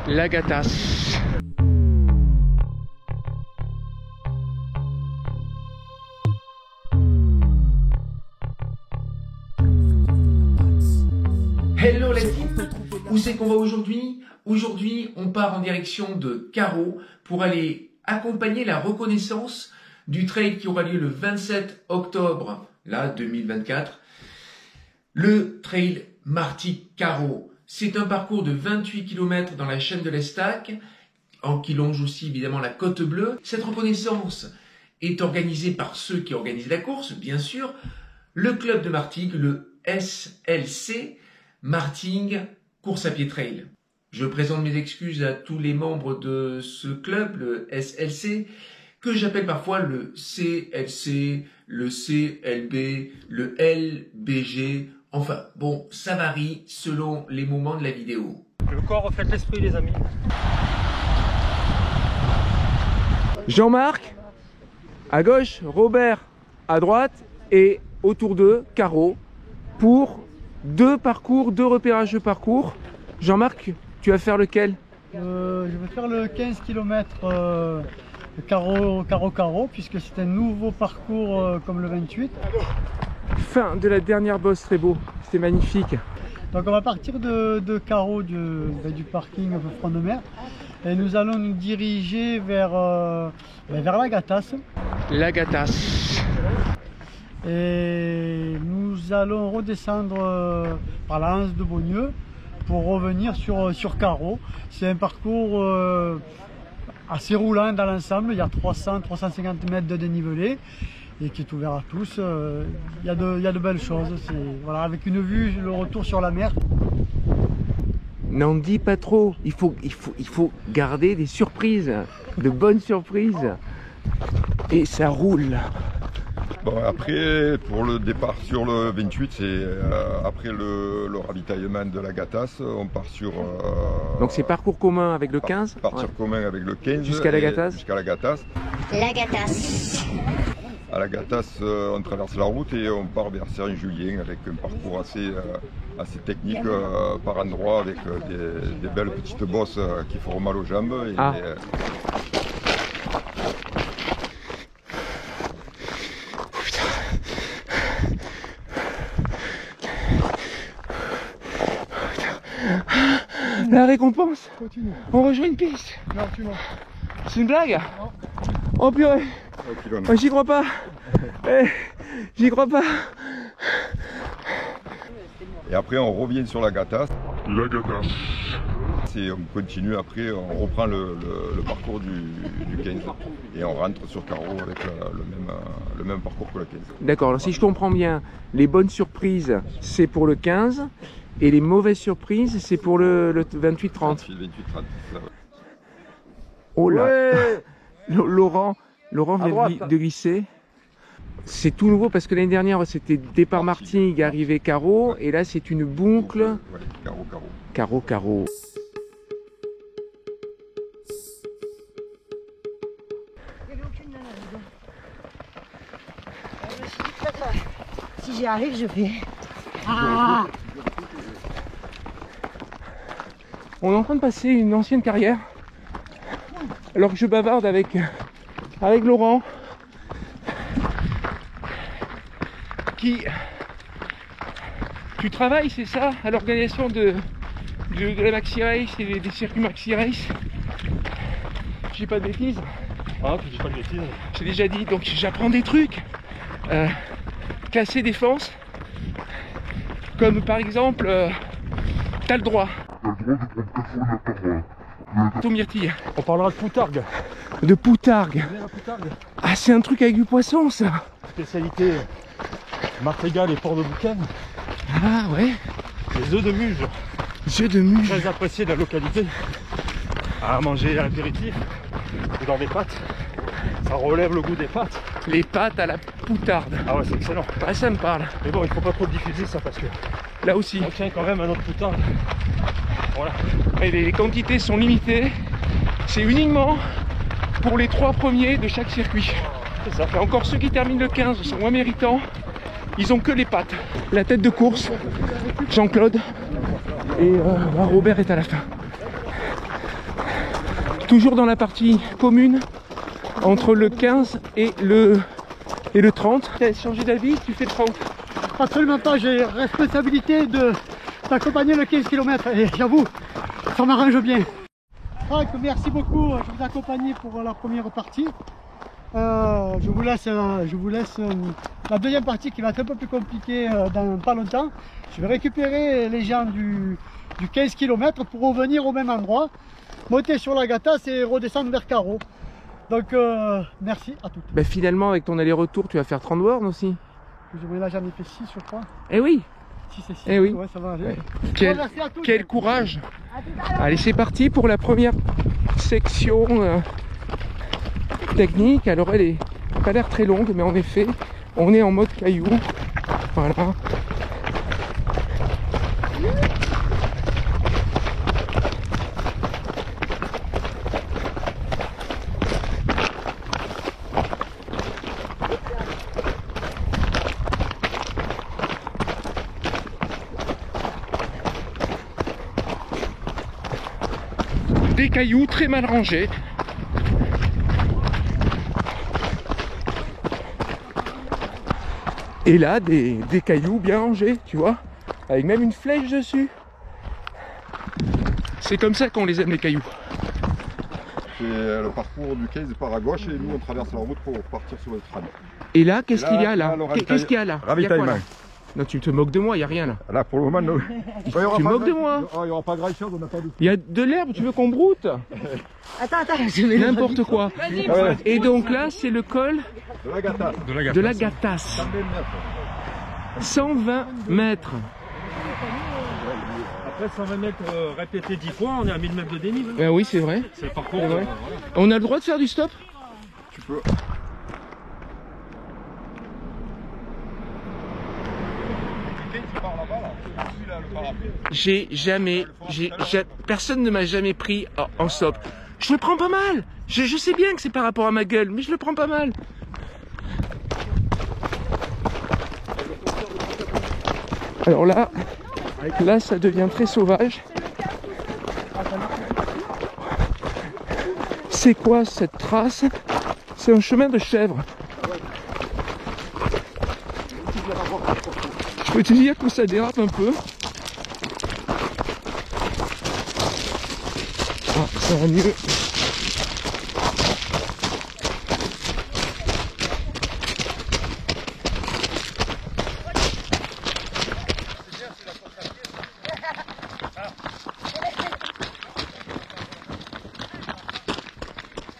Lagatas. Hello l'équipe, où c'est qu'on va aujourd'hui? Aujourd'hui, on part en direction de Carreau pour aller accompagner la reconnaissance du trail qui aura lieu le 27 octobre, là, 2024. Le trail Martigues-Carreau. C'est un parcours de 28 km dans la chaîne de l'Estac, qui longe aussi évidemment la Côte Bleue. Cette reconnaissance est organisée par ceux qui organisent la course, bien sûr, le club de Martigues, le SLC, Martigues Course à Pied Trail. Je présente mes excuses à tous les membres de ce club, le SLC, que j'appelle parfois le CLC, le CLB, le LBG. Enfin, bon, ça varie selon les moments de la vidéo. Le corps reflète l'esprit, les amis. Jean-Marc, à gauche, Robert, à droite, et autour d'eux, Carreau, pour deux repérages de parcours. Jean-Marc, tu vas faire lequel? Je vais faire le 15 km Carreau, puisque c'est un nouveau parcours comme le 28. Fin de la dernière bosse, très beau, c'était magnifique. Donc on va partir de Carreau du parking front de mer et nous allons nous diriger vers Lagatas. Lagatas. Et nous allons redescendre par la Hanse de Beaugneux pour revenir sur Carreau. C'est un parcours assez roulant dans l'ensemble, il y a 300-350 mètres de dénivelé et qui est ouvert à tous. Il y a de belles choses, voilà, avec une vue, le retour sur la mer. N'en dis pas trop, il faut garder des surprises, de bonnes surprises. Et ça roule. Bon, après, pour le départ sur le 28, c'est après le ravitaillement de Lagatas, on part sur... Donc c'est parcours commun avec le 15? Partir commun avec le 15. Jusqu'à Lagatas? Jusqu'à Lagatas. Lagatas. À Lagatas, on traverse la route et on part vers Saint-Julien avec un parcours assez technique par endroit, avec des belles petites bosses qui font mal aux jambes. Et, La récompense. Continue. On rejoint une piste. Non, tu montes. C'est une blague? Non. Oh purée. Oh, j'y crois pas. J'y crois pas. Et après on revient sur Lagatas. Et on continue après, on reprend le parcours du 15 et on rentre sur Carreau avec le même parcours que le 15. D'accord, alors si je comprends bien, les bonnes surprises c'est pour le 15 et les mauvaises surprises c'est pour le 28-30. 28-30. Oh là, Ouais. Laurent vient de glisser. C'est tout nouveau parce que l'année dernière c'était départ Martigues, arrivée Carreau et là c'est une boucle. Ouais, Carreau. Carreau. Si j'y arrive, je fais. On est en train de passer une ancienne carrière alors que je bavarde avec Laurent qui... Tu travailles, c'est ça, à l'organisation de la Maxi Race et des circuits Maxi Race. J'ai pas de bêtises. Ah, tu dis pas de bêtises. J'ai déjà dit, donc j'apprends des trucs. Classé défense, comme par exemple, t'as le droit. Myrtille. On parlera de poutargue. De poutargue. Ah, c'est un truc avec du poisson, ça. Spécialité martingale et port de boucan. Ah ouais. Les œufs de muge. Jeu de muche. Très apprécié de la localité. À manger à l'apéritif ou dans des pâtes. Ça relève le goût des pâtes. Les pâtes à la poutarde. Ah ouais, c'est excellent. Ouais, ça me parle. Mais bon, il faut pas trop diffuser ça parce que Là aussi. on tient quand même à notre poutarde. Voilà. Et les quantités sont limitées. C'est uniquement pour les 3 premiers de chaque circuit. C'est ça. Et encore ceux qui terminent le 15 sont moins méritants. Ils ont que les pattes. La tête de course, Jean-Claude. Et Robert est à la fin. toujours dans la partie commune, entre le 15 et le 30. Tu as changé d'avis, tu fais 30. Absolument pas, j'ai responsabilité d'accompagner le 15 km et j'avoue, ça m'arrange bien. Franck, merci beaucoup, je vous ai accompagné pour la première partie. Je vous laisse la deuxième partie qui va être un peu plus compliquée dans pas longtemps. Je vais récupérer les gens du 15 km pour revenir au même endroit, monter sur la Gatas et redescendre vers Carreau. Donc merci à toutes. Ben finalement avec ton aller-retour tu vas faire 30 bornes aussi. Là j'en ai fait 6 je crois. Eh oui. 6 et 6, eh oui. Ouais, ça va aller. Ouais. Quel courage. À Allez c'est parti pour la première section technique. Alors elle est pas l'air très longue mais en effet on est en mode caillou. Voilà. Des cailloux très mal rangés. Et là, des cailloux bien rangés, tu vois, avec même une flèche dessus. C'est comme ça qu'on les aime, les cailloux. C'est le parcours du 15 par à gauche et nous on traverse la route pour partir sur le tram. Et là, qu'est-ce qu'il y a là? Qu'est-ce qu'il y a là? Ravitaillement. Non, tu te moques de moi, il n'y a rien là. Là pour le moment, non. Tu te moques de moi. Il n'y aura pas grand chose, on n'a pas de... Il y a de l'herbe, tu veux qu'on broute? Attends, je vais N'importe quoi. Et donc là, c'est le col De la Gatas. de la Gatas. 120 mètres. Après 120 mètres répétés 10 fois, on est à 1000 mètres de dénivelé. Ben oui, c'est vrai. C'est le parcours. Voilà. On a le droit de faire du stop? Tu peux. Personne ne m'a jamais pris en stop. Je le prends pas mal. Je sais bien que c'est par rapport à ma gueule, mais je le prends pas mal. Alors là, ça devient très sauvage. C'est quoi cette trace? C'est un chemin de chèvre. Je peux te dire que ça dérape un peu. Ah, ça va mieux.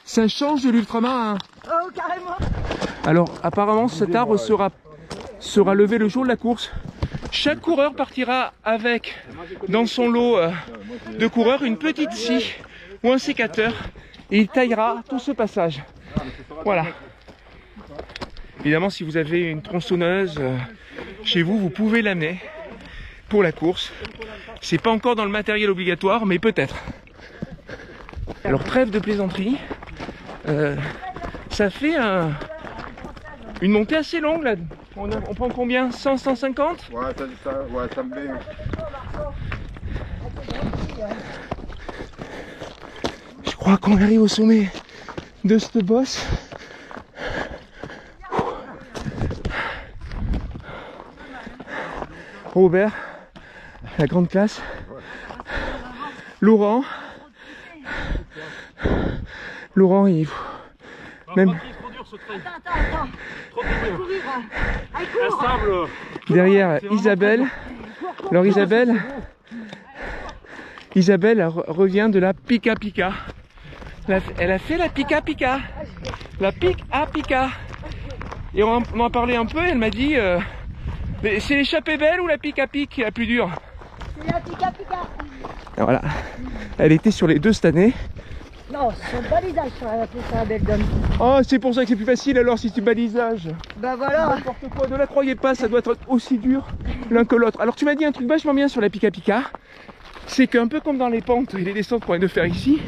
Ça change de l'ultramarin. Oh, carrément. Alors, apparemment, cet arbre sera levé le jour de la course. Chaque coureur partira avec, dans son lot de coureurs, une petite scie ou un sécateur. Et il taillera tout ce passage. Voilà. Évidemment, si vous avez une tronçonneuse chez vous, vous pouvez l'amener pour la course. C'est pas encore dans le matériel obligatoire, mais peut-être. Alors, trêve de plaisanterie. Ça fait une montée assez longue là. On prend combien? 100, 150? Ouais, ça me met... Je crois qu'on arrive au sommet de cette bosse. Robert, la grande classe. Laurent, il... Même derrière Isabelle. Alors Isabelle revient de la Pika Pika. Elle a fait la Pika Pika. La Pika Pika. Et on en a parlé un peu et elle m'a dit mais c'est l'échappée belle ou la Pika Pika qui est la plus dure? C'est la Pika Pika. Et voilà. Elle était sur les deux cette année. Non, c'est son balisage sur la belle dame. Oh, c'est pour ça que c'est plus facile alors si tu balisage. Bah voilà. N'importe quoi, ne la croyez pas, ça doit être aussi dur l'un que l'autre. Alors tu m'as dit un truc vachement bien sur la Pika Pika. C'est qu'un peu comme dans les pentes et les descentes qu'on vient de faire ici,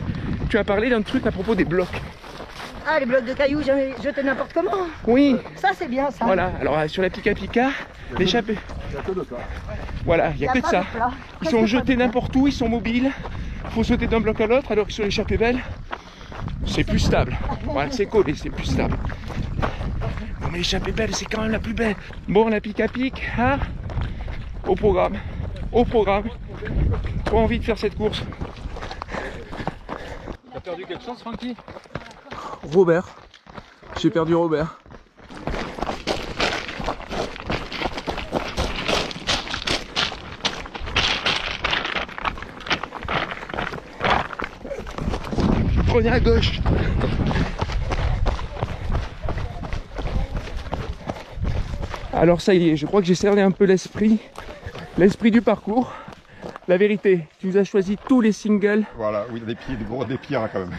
tu as parlé d'un truc à propos des blocs. Ah, les blocs de cailloux, jamais jetés n'importe comment. Oui. Ça, c'est bien ça. Voilà, alors sur la Pika Pika, l'échappée. Il n'y a que de ça. Voilà, il n'y a que de ça. Ils sont jetés n'importe où, ils sont mobiles. Il faut sauter d'un bloc à l'autre, alors que sur l'échappée belle, C'est plus stable. Voilà, c'est collé, c'est plus stable. Bon, mais l'échappée belle, c'est quand même la plus belle. Bon, la pique à pique, hein? Au programme. Au programme. Trop envie de faire cette course. T'as perdu quelque chose, Francky? Robert. J'ai perdu Robert. Prenez à gauche. Alors ça y est, je crois que j'ai cerné un peu l'esprit du parcours. La vérité, tu nous as choisi tous les singles. Voilà, oui, des gros défis quand même.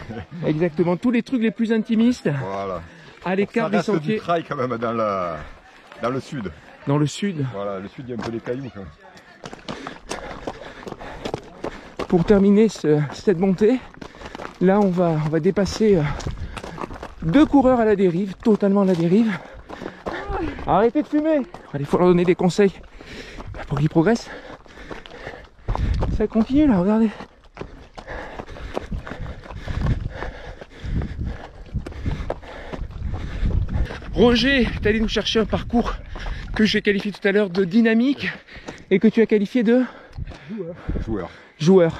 Exactement, tous les trucs les plus intimistes. Voilà. À l'écart des sentiers. Du trail quand même dans le sud. Dans le sud. Voilà, le sud il y a un peu des cailloux quand même. Pour terminer cette montée, là on va dépasser 2 coureurs à la dérive, totalement à la dérive. Arrêtez de fumer. Il faut leur donner des conseils pour qu'ils progressent. Ça continue là, regardez. Roger, tu es allé nous chercher un parcours que j'ai qualifié tout à l'heure de dynamique et que tu as qualifié de joueur.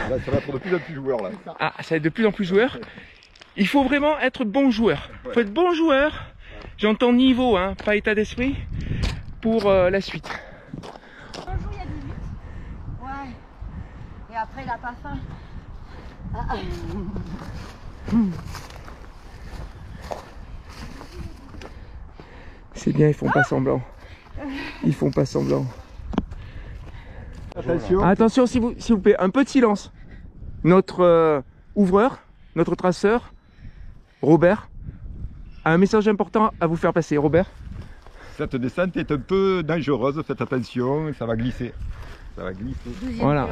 Là, ça va être de plus en plus joueur là. Ah, ça va être de plus en plus joueur. Il faut vraiment être bon joueur. Il faut être bon joueur. J'entends niveau, hein, pas état d'esprit, pour la suite. Un jour, il y a 18. Ouais. Et après, il n'a pas faim. C'est bien, ils font pas semblant. Ils font pas semblant. Attention. Attention, s'il vous plaît, un peu de silence. Notre ouvreur, notre traceur, Robert, a un message important à vous faire passer. Robert? Cette descente est un peu dangereuse, faites attention, ça va glisser. Ça va glisser. Voilà.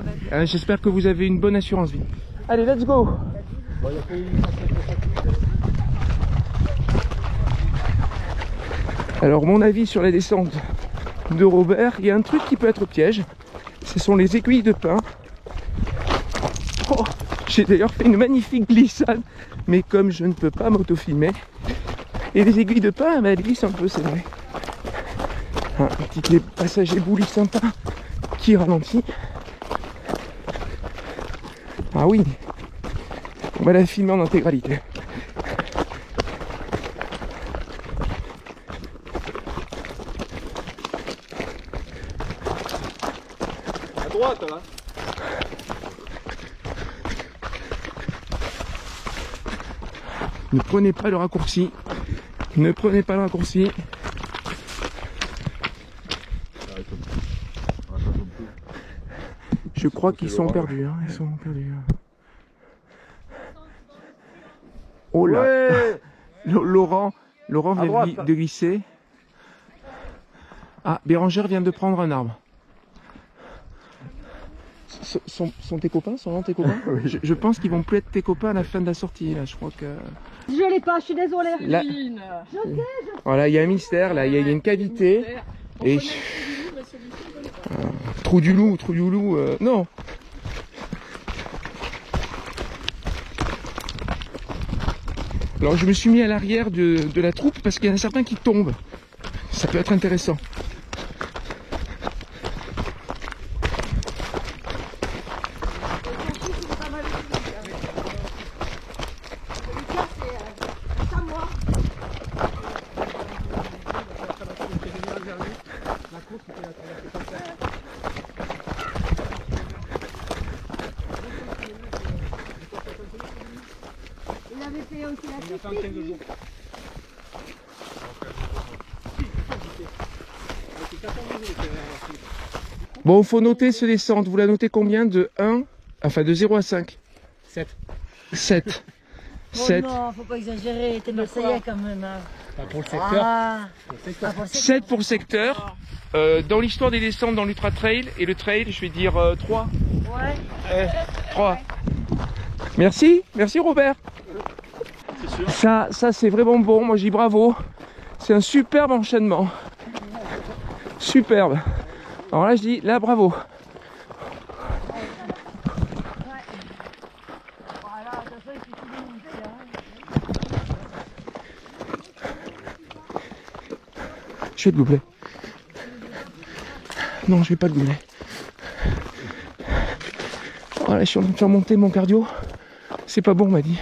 J'espère que vous avez une bonne assurance vie. Allez, let's go! Alors, mon avis sur la descente de Robert, il y a un truc qui peut être piège. Ce sont les aiguilles de pin. Oh, j'ai d'ailleurs fait une magnifique glissade, mais comme je ne peux pas m'autofilmer, et les aiguilles de pin, bah, elles glissent un peu, c'est vrai. Un petit passage ébouli sympa qui ralentit. Ah oui, on va la filmer en intégralité. À droite là. Ne prenez pas le raccourci. Ne prenez pas le raccourci. Je crois qu'ils sont perdus. Hein. Ils sont perdus. Oh là, ouais. Laurent vient de glisser. Ah, Bérangère vient de prendre un arbre. Sont tes copains? Sont tes copains? Oui. Je pense qu'ils vont plus être tes copains à la fin de la sortie. Là, je crois que. Je l'ai pas, je suis désolée. Là, voilà, il y a un mystère. Là, il y a une cavité. Et trou du loup, non. Alors je me suis mis à l'arrière de la troupe parce qu'il y en a certains qui tombent. Ça peut être intéressant. Il avait fait aussi la technique. Bon, il faut noter ce descente. Vous la notez combien? De 1, enfin de 0 à 5? 7. 7. Oh non, faut pas exagérer, t'es Marseillais quand même. Hein. Pas pour le secteur. Ah, Pour le secteur. pas pour le 7 pour le secteur. Dans l'histoire des descentes dans l'ultra trail et le trail, je vais dire 3. Ouais. 3. Merci Robert. Ça c'est vraiment bon, moi je dis bravo. C'est un superbe enchaînement. Superbe. Alors là je dis là bravo. Voilà, de toute façon, il suffit de monter. Je fais le gobelet. Non, je vais pas le gobelet. Voilà, je suis en train de faire monter mon cardio. C'est pas bon, on m'a dit.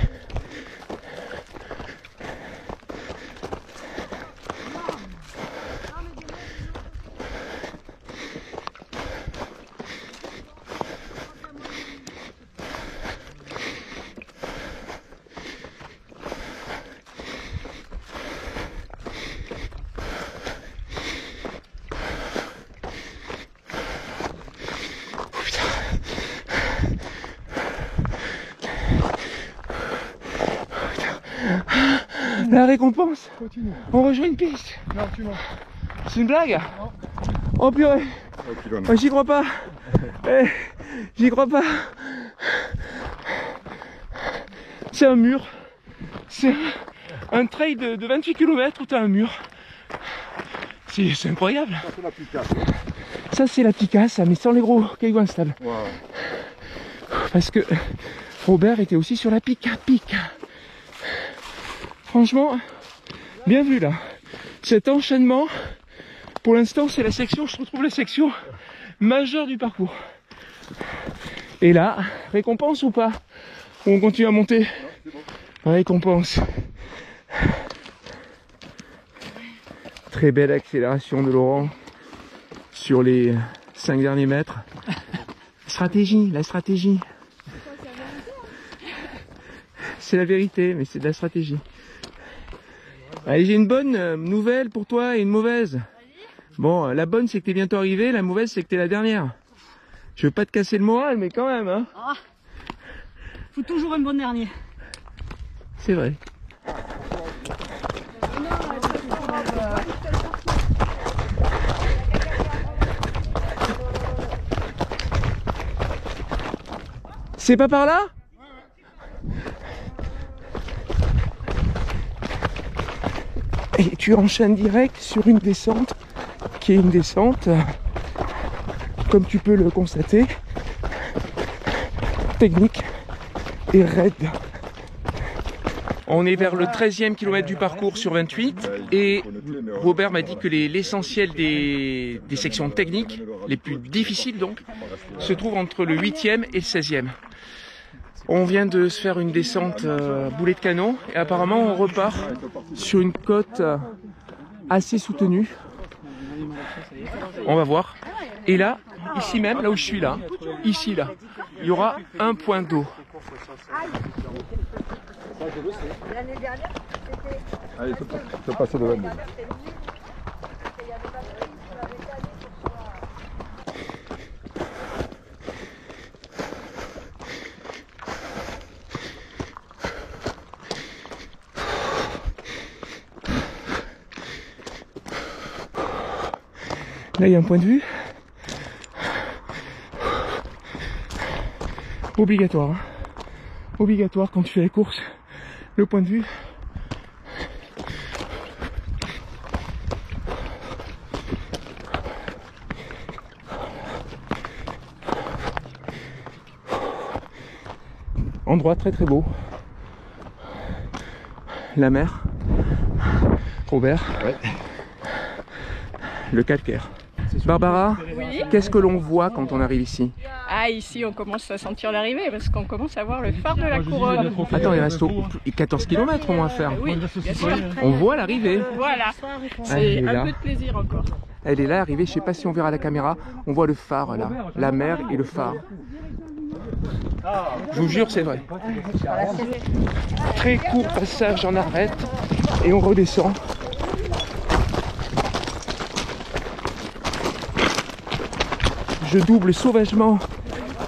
La récompense. Continue. On rejoint une piste. Non, tu montes. C'est une blague? Oh purée. Oh, j'y crois pas. J'y crois pas. C'est un mur. C'est un trail de 28 km où tu as un mur. C'est incroyable. Ça c'est la Picasse. Ça c'est la Picasse, mais sans les gros cailloux instables. Wow. Parce que Robert était aussi sur la pique. Franchement, bien vu là. Cet enchaînement, pour l'instant c'est la section, je retrouve la section majeure du parcours. Et là, récompense ou pas? Ou on continue à monter? Récompense. Très belle accélération de Laurent sur les 5 derniers mètres. La stratégie. C'est la vérité, mais c'est de la stratégie. Allez, j'ai une bonne nouvelle pour toi et une mauvaise. Bon, la bonne c'est que t'es bientôt arrivé, la mauvaise c'est que t'es la dernière. Je veux pas te casser le moral, mais quand même, hein. Oh. Faut toujours un bon dernier. C'est vrai. C'est pas par là? Et tu enchaînes direct sur une descente qui est une descente, comme tu peux le constater, technique et raide. On est vers le 13e kilomètre du parcours sur 28 et Robert m'a dit que l'essentiel des sections techniques, les plus difficiles donc, se trouve entre le 8e et le 16e. On vient de se faire une descente boulet de canon et apparemment on repart sur une côte assez soutenue. On va voir. Et là, ici même, là où je suis là, ici là, il y aura un point d'eau. L'année dernière, c'était... Allez, tu passes devant nous. Là, il y a un point de vue. Obligatoire. Hein. Obligatoire quand tu fais les courses. Le point de vue. Endroit très très beau. La mer. Robert. Ouais. Le calcaire. Barbara, Oui. qu'est-ce que l'on voit quand on arrive ici? Ah, ici on commence à sentir l'arrivée parce qu'on commence à voir le phare de la couronne. Attends, il reste 14 km au moins à faire. Oui, bien sûr. On voit l'arrivée. Voilà, Elle c'est est là. un peu de plaisir encore. Elle est là, arrivée, je sais pas si on verra la caméra. On voit le phare là, la mer et le phare. Je vous jure, c'est vrai. Très court passage en arête et on redescend. Je double sauvagement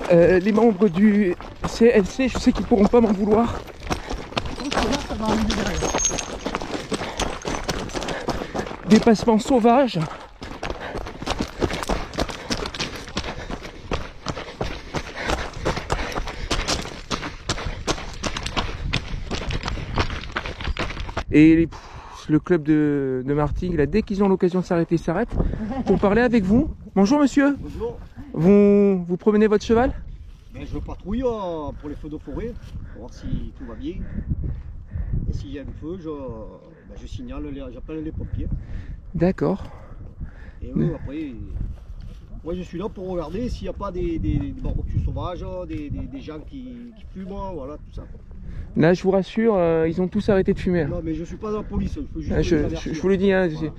les membres du CLC, je sais qu'ils pourront pas m'en vouloir. Dépassement sauvage. Et le club de Martigues, là, dès qu'ils ont l'occasion de s'arrêter, ils s'arrêtent pour parler avec vous. Bonjour monsieur. Bonjour. Vous promenez votre cheval? Ben, je patrouille pour les feux de forêt, pour voir si tout va bien. Et s'il y a un feu, je signale, j'appelle les pompiers. D'accord. Et eux, après, moi je suis là pour regarder s'il n'y a pas des barbecues sauvages, des gens qui fument, voilà, tout ça. Là, je vous rassure, ils ont tous arrêté de fumer. Non, mais je suis pas dans la police, je peux juste Je vous le dis, hein, voilà.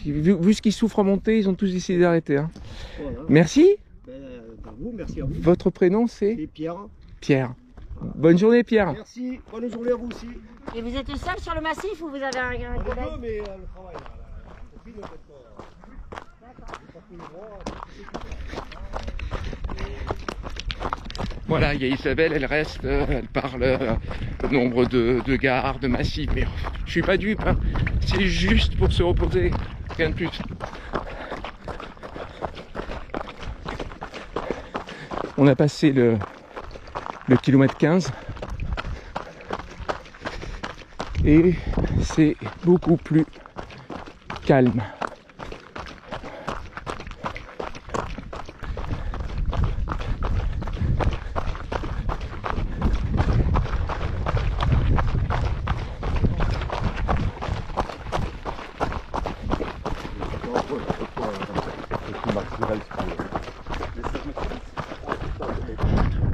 vu ce qu'ils souffrent à monter, ils ont tous décidé d'arrêter. Hein. Voilà. Merci. Merci à vous. Votre prénom, c'est Et Pierre. Pierre. Bonne journée, Pierre. Merci, bonne journée à vous aussi. Et vous êtes seul sur le massif ou vous avez un collègue? Mais le travail, la copine, Voilà, il y a Isabelle, elle reste, elle parle nombre de gares, de massifs, mais je suis pas dupe, hein. C'est juste pour se reposer, rien de plus. On a passé le kilomètre 15 et c'est beaucoup plus calme.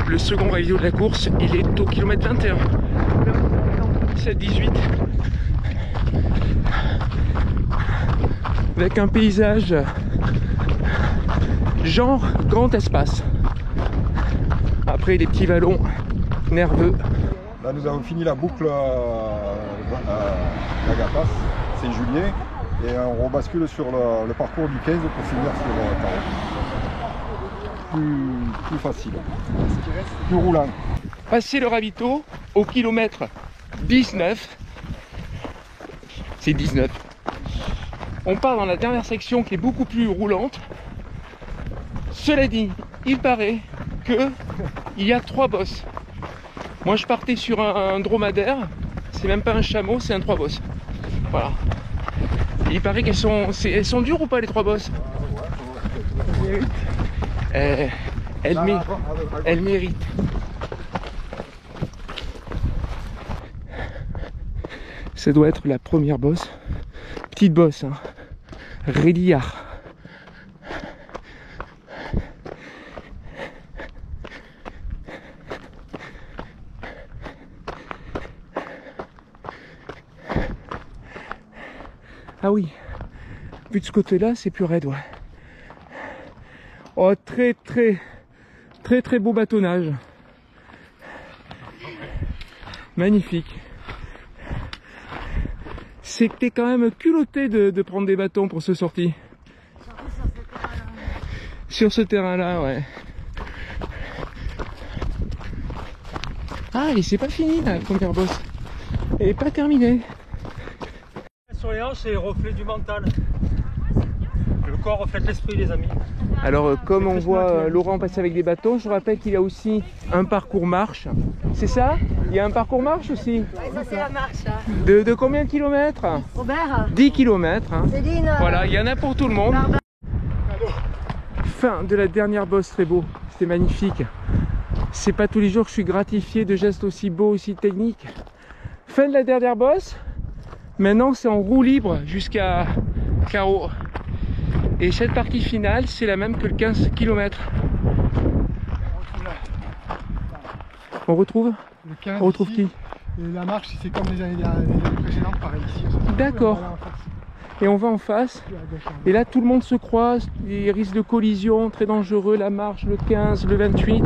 Le second ravito de la course, il est au kilomètre 21. 7-18. Avec un paysage genre grand espace. Après les petits vallons nerveux. Là, nous avons fini la boucle d'Agatas, Saint-Julien, et on rebascule sur le parcours du 15 pour finir sur le carreau. Plus facile, plus roulant. Passer le ravito au kilomètre 19, c'est 19. On part dans la dernière section qui est beaucoup plus roulante. Cela dit, il paraît que il y a 3 bosses. Moi je partais sur un dromadaire, c'est même pas un chameau, c'est un 3 bosses. Voilà. Et il paraît elles sont dures ou pas les 3 bosses? Elle mérite. Ça doit être la première bosse. Petite bosse, hein. Rédillard. Ah oui, vu de ce côté-là, c'est plus raide, ouais. Oh, très beau bâtonnage. Magnifique. C'était quand même culotté de prendre des bâtons pour ce sortie. Sur ce terrain-là, ouais. Ah, et c'est pas fini la première bosse. Elle est pas terminée. Sur les hanches, c'est le reflet du mental. Le corps reflète l'esprit, les amis. Alors, comme on voit Laurent passer avec des bâtons, je rappelle qu'il y a aussi un parcours marche. C'est ça? Il y a un parcours marche aussi? Oui, ça c'est la marche. De combien de kilomètres? Robert? 10 kilomètres. Hein. Céline? Voilà, il y en a pour tout le monde. Fin de la dernière bosse, très beau. C'était magnifique. C'est pas tous les jours que je suis gratifié de gestes aussi beaux, aussi techniques. Fin de la dernière bosse. Maintenant, c'est en roue libre jusqu'à Carreau. Et cette partie finale, c'est la même que le 15 km. On retrouve Le 15 On retrouve ici, qui? et la marche, c'est comme les années précédentes, pareil ici. D'accord. Voilà, en face. Et on va en face. Puis à gauche, hein. Et là, tout le monde se croise. Les risques de collision, très dangereux. La marche, le 15, le 28.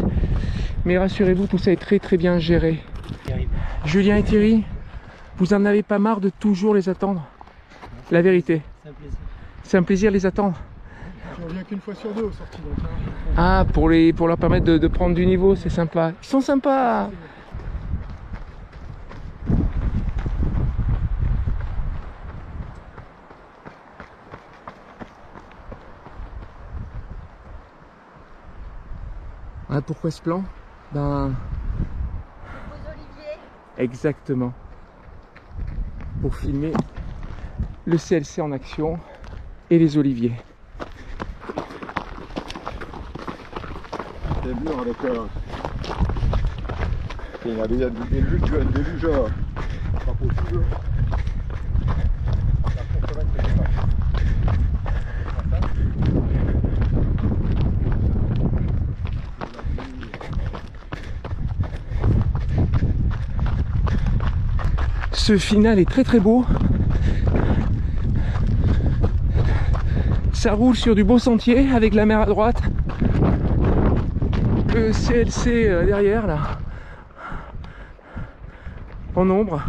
Mais rassurez-vous, tout ça est très bien géré. Julien et Thierry, vous en avez pas marre de toujours les attendre? La vérité. C'est un plaisir. C'est un plaisir de les attendre. Je reviens qu'une fois sur 2 aux sorties. Donc, hein. Ah, pour leur permettre de prendre du niveau, c'est sympa. Ils sont sympas. Ah, pourquoi ce plan? Ben... Aux oliviers. Exactement. Pour filmer le CLC en action et les oliviers. C'est dur avec... Il y a des déluges pas possible. Ce final est très très beau. Ça roule sur du beau sentier avec la mer à droite. Le CLC derrière là. En ombre.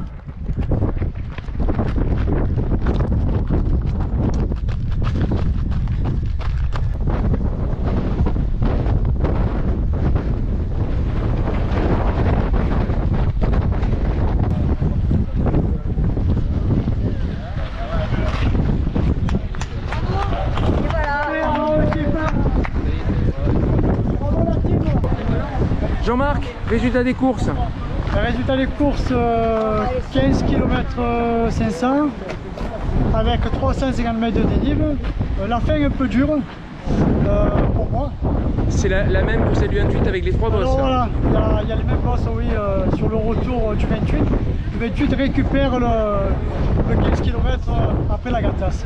Jean-Marc, résultat des courses. Le résultat des courses, 15 km 500 avec 350 mètres de dénivelé. La fin un peu dure pour moi. C'est la même que celle du 28 avec les 3 bosses. Alors voilà, il y a les mêmes bosses, oui, sur le retour du 28. Le 28 récupère le 15 km après la Gattasse.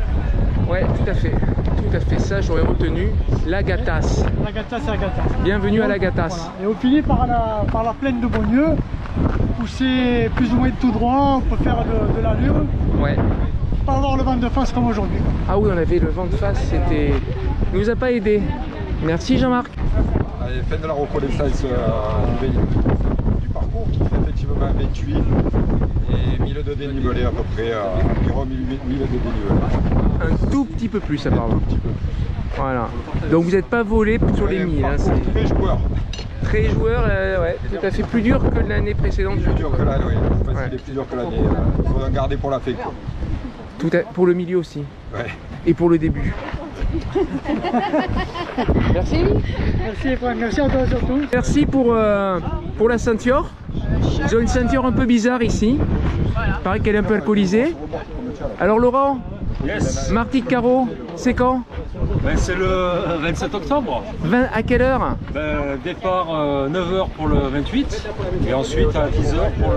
Ouais, tout à fait, ça j'aurais retenu, la Gattasse. La Gattasse et la Gattasse. Bienvenue à la Gattasse. Voilà. Et on finit par la plaine de Beaunieu, où c'est plus ou moins tout droit, on peut faire de l'allure. Ouais. Pas avoir le vent de face comme aujourd'hui. Ah oui, on avait le vent de face, c'était... Il nous a pas aidé. Merci Jean-Marc. Allez, fin de la reconnaissance du parcours qui fait effectivement 28 et 1000 de dénivelé à peu près, environ 1000 de dénivelé. Un tout petit peu plus apparemment. Un tout petit peu. Voilà. Donc vous n'êtes pas volé sur les 1000. Hein, c'est très joueur. Très joueur, ouais, tout à fait plus dur que l'année précédente. Plus dur que l'année, oui. Enfin, Ouais. il est plus dur que l'année. Il faut en garder pour la fin. Pour le milieu aussi. Ouais. Et pour le début. Merci. Merci Franck, merci à toi surtout. Merci pour la ceinture. Ils ont une ceinture un peu bizarre ici. Il paraît qu'elle est un peu alcoolisée. Alors Laurent, Yes. Marty Caro, c'est quand? Ben, c'est le 27 octobre. 20, à quelle heure? Ben, départ 9h pour le 28 et ensuite à 10h pour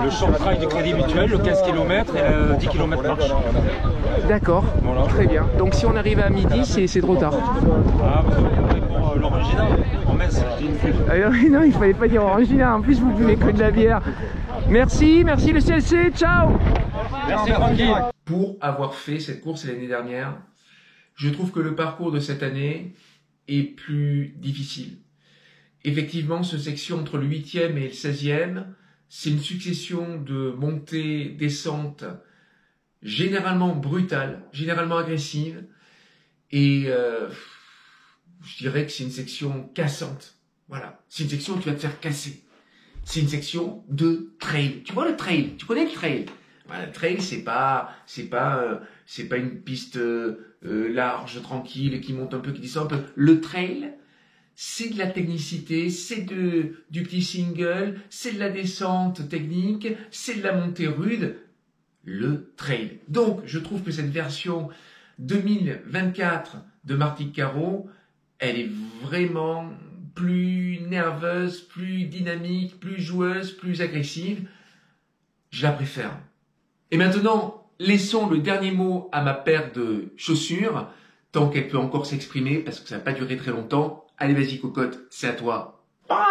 le short trail du Crédit Mutuel, le 15 km et le 10 km marche. D'accord, Voilà. très bien. Donc si on arrive à midi, c'est trop tard. Ah, vous avez pour l'original. En mince, j'ai une fuite. Non, il fallait pas dire orangina. En plus, vous buvez que de la bière. Merci le CLC. Ciao. Merci Francky. Pour avoir fait cette course l'année dernière, je trouve que le parcours de cette année est plus difficile. Effectivement, cette section entre le 8e et le 16e, c'est une succession de montées, descentes, généralement brutales, généralement agressives, et je dirais que c'est une section cassante. Voilà, c'est une section où tu vas te faire casser. C'est une section de trail. Tu vois le trail? Tu connais le trail? Voilà, le trail, c'est pas une piste large, tranquille, qui monte un peu, qui descend un peu. Le trail, c'est de la technicité, c'est du petit single, c'est de la descente technique, c'est de la montée rude. Le trail. Donc, je trouve que cette version 2024 de Marty Caro, elle est vraiment plus nerveuse, plus dynamique, plus joueuse, plus agressive. Je la préfère. Et maintenant, laissons le dernier mot à ma paire de chaussures, tant qu'elle peut encore s'exprimer, parce que ça va pas durer très longtemps. Allez, vas-y, cocotte, c'est à toi. Banzai!